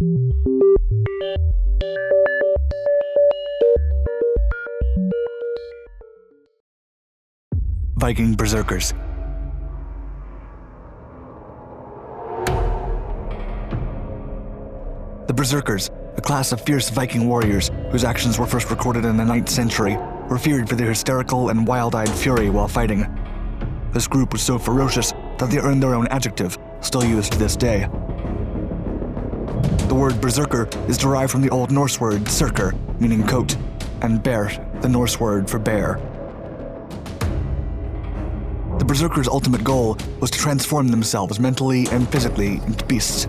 Viking Berserkers. The Berserkers, a class of fierce Viking warriors whose actions were first recorded in the 9th century, were feared for their hysterical and wild-eyed fury while fighting. This group was so ferocious that they earned their own adjective, still used to this day. The word berserker is derived from the Old Norse word serker, meaning coat, and bear, the Norse word for bear. The berserkers' ultimate goal was to transform themselves mentally and physically into beasts.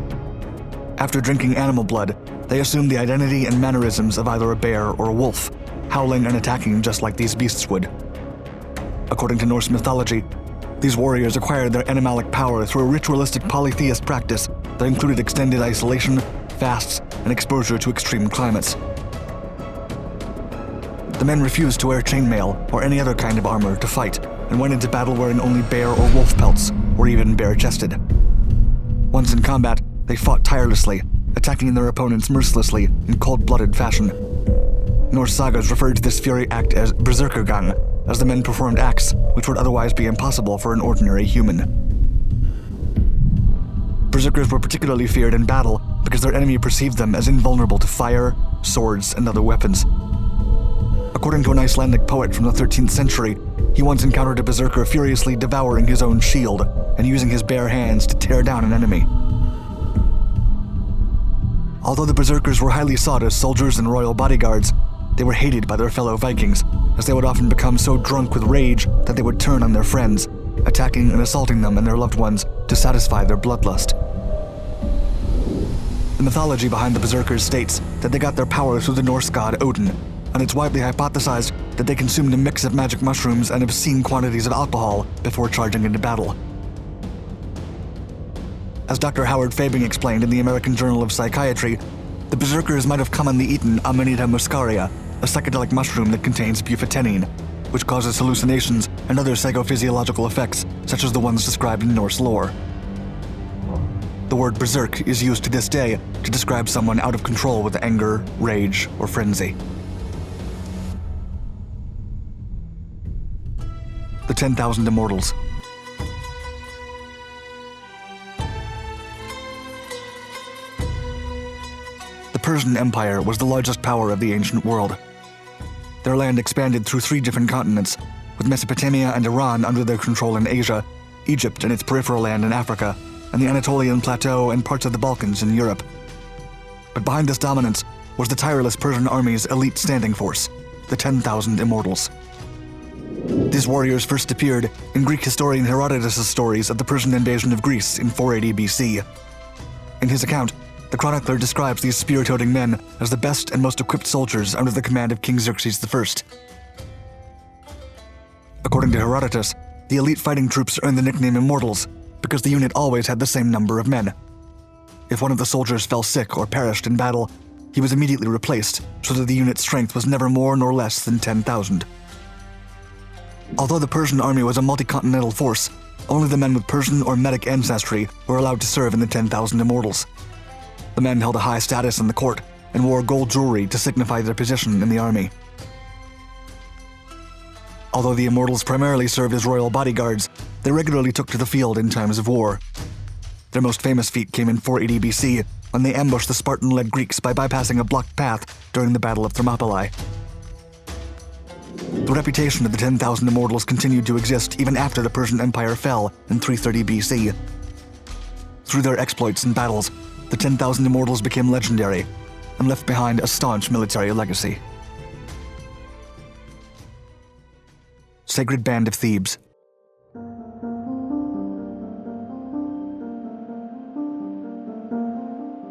After drinking animal blood, they assumed the identity and mannerisms of either a bear or a wolf, howling and attacking just like these beasts would. According to Norse mythology, these warriors acquired their animalic power through a ritualistic polytheist practice that included extended isolation, fasts, and exposure to extreme climates. The men refused to wear chainmail or any other kind of armor to fight, and went into battle wearing only bear or wolf pelts, or even bare-chested. Once in combat, they fought tirelessly, attacking their opponents mercilessly in cold-blooded fashion. Norse sagas referred to this fury act as berserkergang, as the men performed acts which would otherwise be impossible for an ordinary human. Berserkers were particularly feared in battle because their enemy perceived them as invulnerable to fire, swords, and other weapons. According to an Icelandic poet from the 13th century, he once encountered a berserker furiously devouring his own shield and using his bare hands to tear down an enemy. Although the berserkers were highly sought as soldiers and royal bodyguards, they were hated by their fellow Vikings, as they would often become so drunk with rage that they would turn on their friends, attacking and assaulting them and their loved ones to satisfy their bloodlust. The mythology behind the berserkers states that they got their power through the Norse god Odin, and it's widely hypothesized that they consumed a mix of magic mushrooms and obscene quantities of alcohol before charging into battle. As Dr. Howard Fabing explained in the American Journal of Psychiatry, the berserkers might have commonly eaten Amanita muscaria, a psychedelic mushroom that contains bufotenine, which causes hallucinations and other psychophysiological effects, such as the ones described in Norse lore. The word berserk is used to this day to describe someone out of control with anger, rage, or frenzy. The 10,000 Immortals. The Persian Empire was the largest power of the ancient world. Their land expanded through 3 different continents, with Mesopotamia and Iran under their control in Asia, Egypt and its peripheral land in Africa, and the Anatolian Plateau and parts of the Balkans in Europe. But behind this dominance was the tireless Persian army's elite standing force, the 10,000 Immortals. These warriors first appeared in Greek historian Herodotus' stories of the Persian invasion of Greece in 480 BC. In his account, the chronicler describes these spear-toting men as the best and most equipped soldiers under the command of King Xerxes I. According to Herodotus, the elite fighting troops earned the nickname Immortals because the unit always had the same number of men. If one of the soldiers fell sick or perished in battle, he was immediately replaced so that the unit's strength was never more nor less than 10,000. Although the Persian army was a multi-continental force, only the men with Persian or Medic ancestry were allowed to serve in the 10,000 Immortals. The men held a high status in the court and wore gold jewelry to signify their position in the army. Although the Immortals primarily served as royal bodyguards, they regularly took to the field in times of war. Their most famous feat came in 480 BC when they ambushed the Spartan-led Greeks by bypassing a blocked path during the Battle of Thermopylae. The reputation of the 10,000 Immortals continued to exist even after the Persian Empire fell in 330 BC. Through their exploits and battles, the 10,000 Immortals became legendary and left behind a staunch military legacy. Sacred Band of Thebes.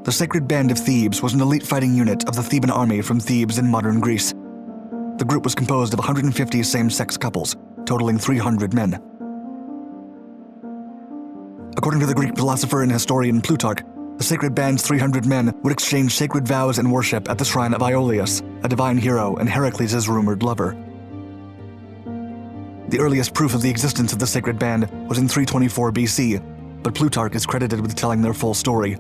The Sacred Band of Thebes was an elite fighting unit of the Theban army from Thebes in modern Greece. The group was composed of 150 same-sex couples, totaling 300 men. According to the Greek philosopher and historian Plutarch, the Sacred Band's 300 men would exchange sacred vows and worship at the shrine of Aeolus, a divine hero and Heracles' rumored lover. The earliest proof of the existence of the Sacred Band was in 324 BC, but Plutarch is credited with telling their full story.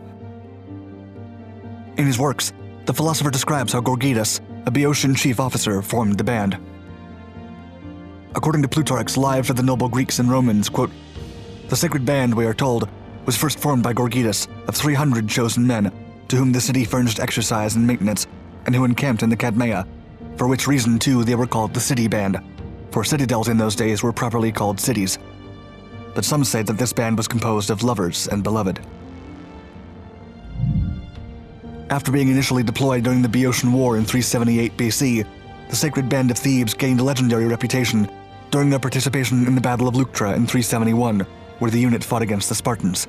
In his works, the philosopher describes how Gorgidas, a Boeotian chief officer, formed the band. According to Plutarch's Lives of the Noble Greeks and Romans, quote, "The sacred band, we are told, was first formed by Gorgidas of 300 chosen men, to whom the city furnished exercise and maintenance, and who encamped in the Cadmea, for which reason, too, they were called the city band, for citadels in those days were properly called cities. But some say that this band was composed of lovers and beloved." After being initially deployed during the Boeotian War in 378 BC, the Sacred Band of Thebes gained a legendary reputation during their participation in the Battle of Leuctra in 371, where the unit fought against the Spartans.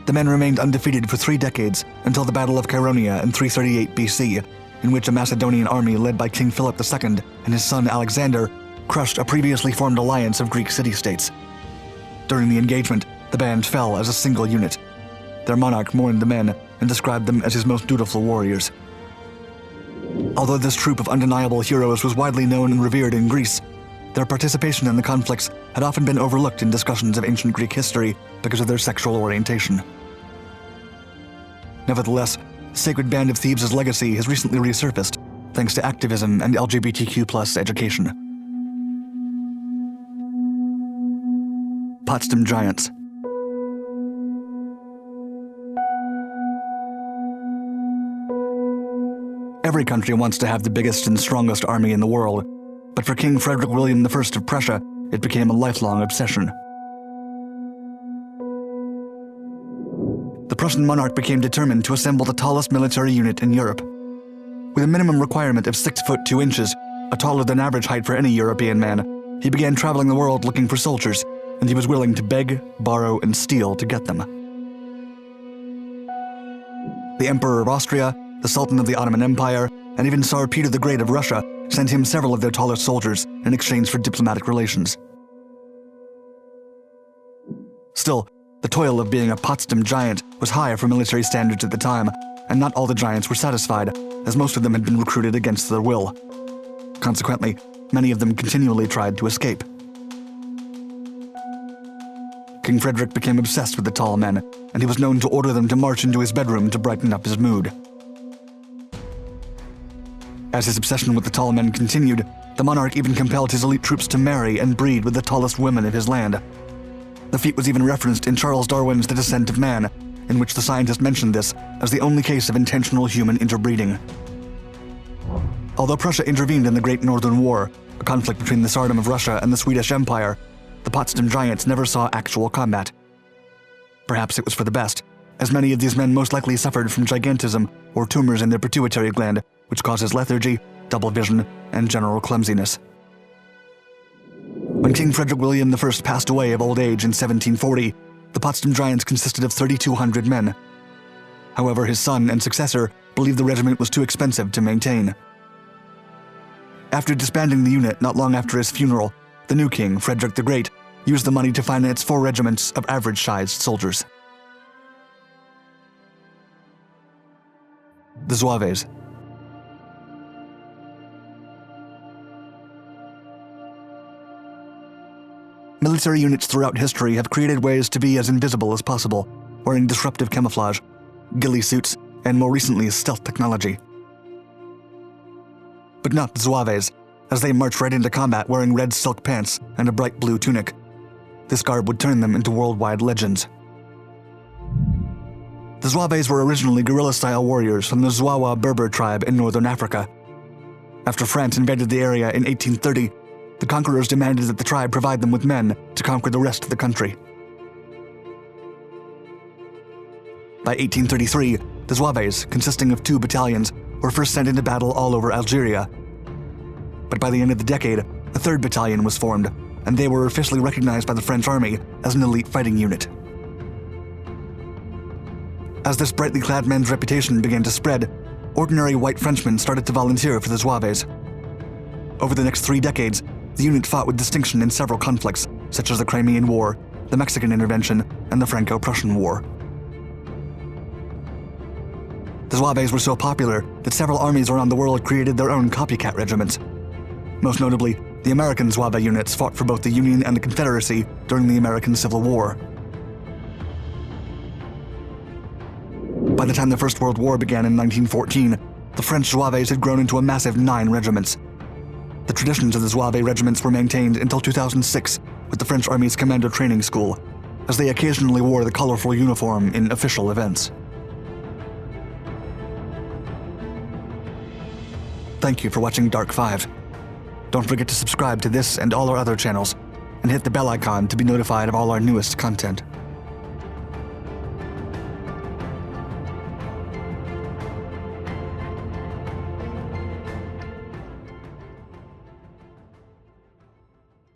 The men remained undefeated for 3 decades until the Battle of Chaeronea in 338 BC, in which a Macedonian army led by King Philip II and his son Alexander crushed a previously formed alliance of Greek city-states. During the engagement, the band fell as a single unit. Their monarch mourned the men and described them as his most dutiful warriors. Although this troop of undeniable heroes was widely known and revered in Greece, their participation in the conflicts had often been overlooked in discussions of ancient Greek history because of their sexual orientation. Nevertheless, the Sacred Band of Thebes' legacy has recently resurfaced thanks to activism and LGBTQ+ education. Potsdam Giants. Every country wants to have the biggest and strongest army in the world, but for King Frederick William I of Prussia, it became a lifelong obsession. The Prussian monarch became determined to assemble the tallest military unit in Europe. With a minimum requirement of 6 foot 2 inches, a taller than average height for any European man, he began traveling the world looking for soldiers, and he was willing to beg, borrow, and steal to get them. The Emperor of Austria, the Sultan of the Ottoman Empire, and even Tsar Peter the Great of Russia sent him several of their tallest soldiers in exchange for diplomatic relations. Still, the toil of being a Potsdam giant was high for military standards at the time, and not all the giants were satisfied, as most of them had been recruited against their will. Consequently, many of them continually tried to escape. King Frederick became obsessed with the tall men, and he was known to order them to march into his bedroom to brighten up his mood. As his obsession with the tall men continued, the monarch even compelled his elite troops to marry and breed with the tallest women of his land. The feat was even referenced in Charles Darwin's The Descent of Man, in which the scientist mentioned this as the only case of intentional human interbreeding. Although Prussia intervened in the Great Northern War, a conflict between the Tsardom of Russia and the Swedish Empire, the Potsdam Giants never saw actual combat. Perhaps it was for the best, as many of these men most likely suffered from gigantism or tumors in their pituitary gland, which causes lethargy, double vision, and general clumsiness. When King Frederick William I passed away of old age in 1740, the Potsdam Giants consisted of 3,200 men. However, his son and successor believed the regiment was too expensive to maintain. After disbanding the unit not long after his funeral, the new king, Frederick the Great, used the money to finance 4 regiments of average-sized soldiers. The Zouaves. Military units throughout history have created ways to be as invisible as possible, wearing disruptive camouflage, ghillie suits, and more recently, stealth technology. But not the Zouaves, as they march right into combat wearing red silk pants and a bright blue tunic. This garb would turn them into worldwide legends. The Zouaves were originally guerrilla-style warriors from the Zouawa Berber tribe in northern Africa. After France invaded the area in 1830, the conquerors demanded that the tribe provide them with men to conquer the rest of the country. By 1833, the Zouaves, consisting of 2 battalions, were first sent into battle all over Algeria. But by the end of the decade, a 3rd battalion was formed, and they were officially recognized by the French army as an elite fighting unit. As this brightly clad men's reputation began to spread, ordinary white Frenchmen started to volunteer for the Zouaves. Over the next 3 decades, the unit fought with distinction in several conflicts, such as the Crimean War, the Mexican Intervention, and the Franco-Prussian War. The Zouaves were so popular that several armies around the world created their own copycat regiments. Most notably, the American Zouave units fought for both the Union and the Confederacy during the American Civil War. By By the time the First World War began in 1914, the French Zouaves had grown into a massive 9 regiments. The traditions of the Zouave regiments were maintained until 2006 with the French Army's Commando Training School, as they occasionally wore the colorful uniform in official events. Thank you for watching Dark 5. Don't forget to subscribe to this and all our other channels, and hit the bell icon to be notified of all our newest content.